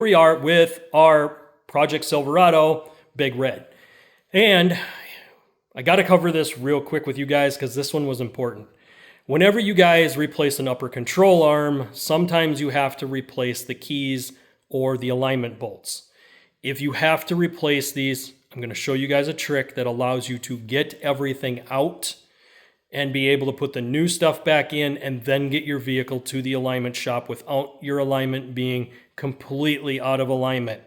we are with our Project Silverado Big Red. And I got to cover this real quick with you guys because this one was important. Whenever you guys replace an upper control arm, sometimes you have to replace the keys or the alignment bolts. If you have to replace these, I'm going to show you guys a trick that allows you to get everything out and be able to put the new stuff back in and then get your vehicle to the alignment shop without your alignment being completely out of alignment.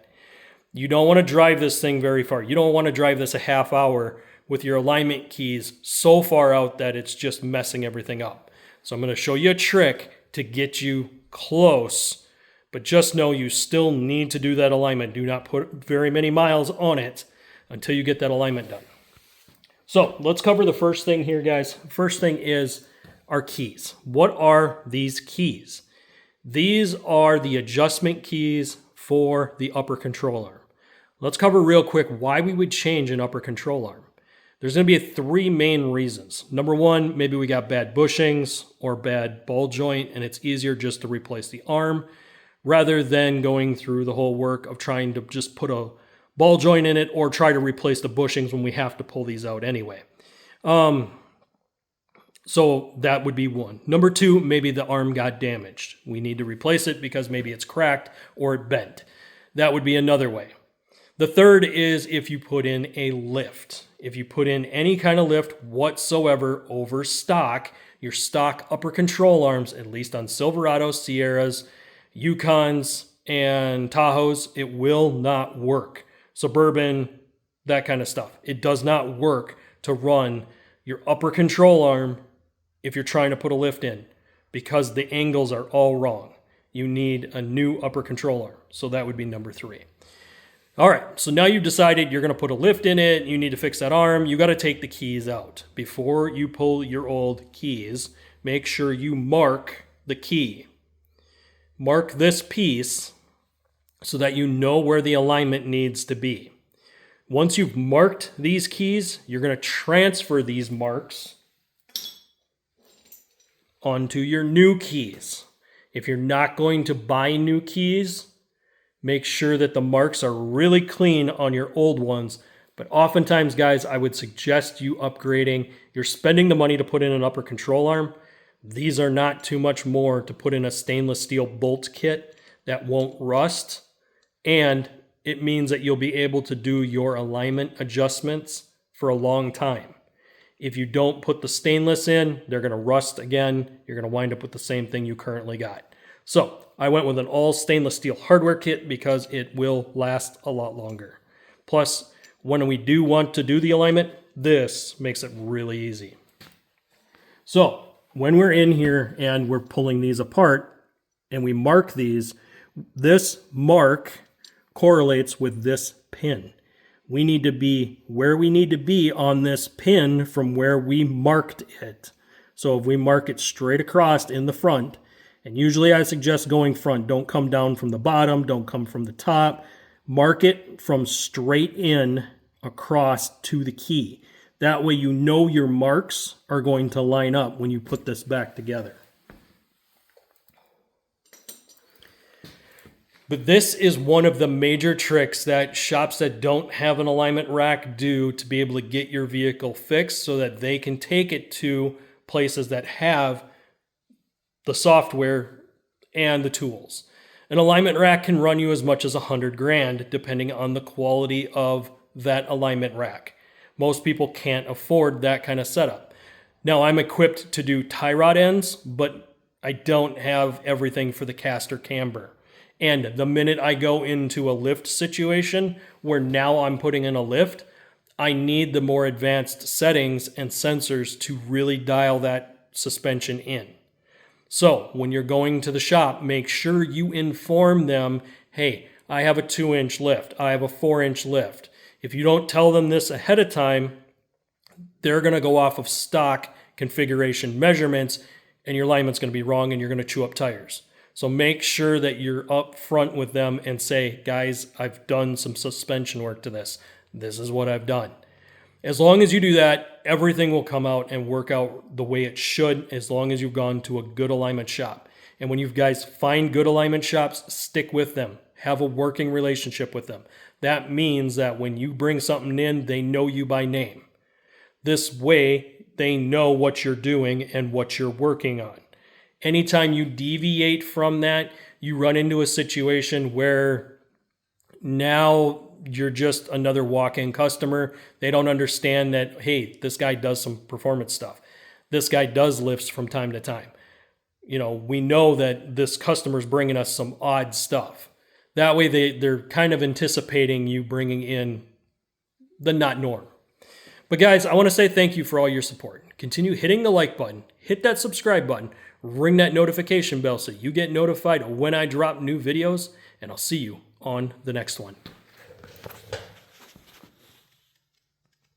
You don't want to drive this thing very far. You don't want to drive this a half hour with your alignment keys so far out that it's just messing everything up. So I'm going to show you a trick to get you close, but just know you still need to do that alignment. Do not put very many miles on it until you get that alignment done. So let's cover the first thing here, guys. First thing is our keys. What are these keys? These are the adjustment keys for the upper control arm. Let's cover real quick why we would change an upper control arm. There's going to be three main reasons. Number one, maybe we got bad bushings or bad ball joint, and it's easier just to replace the arm rather than going through the whole work of trying to just put a ball joint in it or try to replace the bushings when we have to pull these out anyway. So that would be one. Number two, maybe the arm got damaged. We need to replace it because maybe it's cracked or it bent. That would be another way. The third is if you put in a lift. If you put in any kind of lift whatsoever over stock, your stock upper control arms, at least on Silverados, Sierras, Yukons, and Tahoes, it will not work. Suburban, that kind of stuff. It does not work to run your upper control arm if you're trying to put a lift in because the angles are all wrong. You need a new upper control arm. So that would be number three. All right, so now you've decided you're going to put a lift in it. You need to fix that arm. You got to take the keys out. Before you pull your old keys, make sure you mark the key. Mark this piece so that you know where the alignment needs to be. Once you've marked these keys, you're going to transfer these marks onto your new keys. If you're not going to buy new keys, make sure that the marks are really clean on your old ones. But oftentimes, guys, I would suggest you upgrading. You're spending the money to put in an upper control arm. These are not too much more to put in a stainless steel bolt kit that won't rust. And it means that you'll be able to do your alignment adjustments for a long time. If you don't put the stainless in, they're going to rust again. You're going to wind up with the same thing you currently got. So I went with an all stainless steel hardware kit because it will last a lot longer. Plus, when we do want to do the alignment, this makes it really easy. So when we're in here and we're pulling these apart and we mark these, this mark correlates with this pin. We need to be where we need to be on this pin from where we marked it. So if we mark it straight across in the front, and usually I suggest going front, don't come down from the bottom, don't come from the top. Mark it from straight in across to the key. That way you know your marks are going to line up when you put this back together. But this is one of the major tricks that shops that don't have an alignment rack do to be able to get your vehicle fixed so that they can take it to places that have the software and the tools. An alignment rack can run you as much as $100,000 depending on the quality of that alignment rack. Most people can't afford that kind of setup. Now I'm equipped to do tie rod ends, but I don't have everything for the caster camber. And the minute I go into a lift situation where now I'm putting in a lift, I need the more advanced settings and sensors to really dial that suspension in. So when you're going to the shop, make sure you inform them, hey, I have a 2-inch lift. I have a 4-inch lift. If you don't tell them this ahead of time, they're going to go off of stock configuration measurements and your alignment's going to be wrong and you're going to chew up tires. So make sure that you're up front with them and say, guys, I've done some suspension work to this. This is what I've done. As long as you do that, everything will come out and work out the way it should as long as you've gone to a good alignment shop. And when you guys find good alignment shops, stick with them. Have a working relationship with them. That means that when you bring something in, they know you by name. This way, they know what you're doing and what you're working on. Anytime you deviate from that, you run into a situation where now you're just another walk-in customer. They don't understand that, hey, this guy does some performance stuff. This guy does lifts from time to time. You know, we know that this customer's bringing us some odd stuff. That way they're kind of anticipating you bringing in the not norm. But guys, I want to say thank you for all your support. Continue hitting the like button, hit that subscribe button, ring that notification bell so you get notified when I drop new videos, and I'll see you on the next one.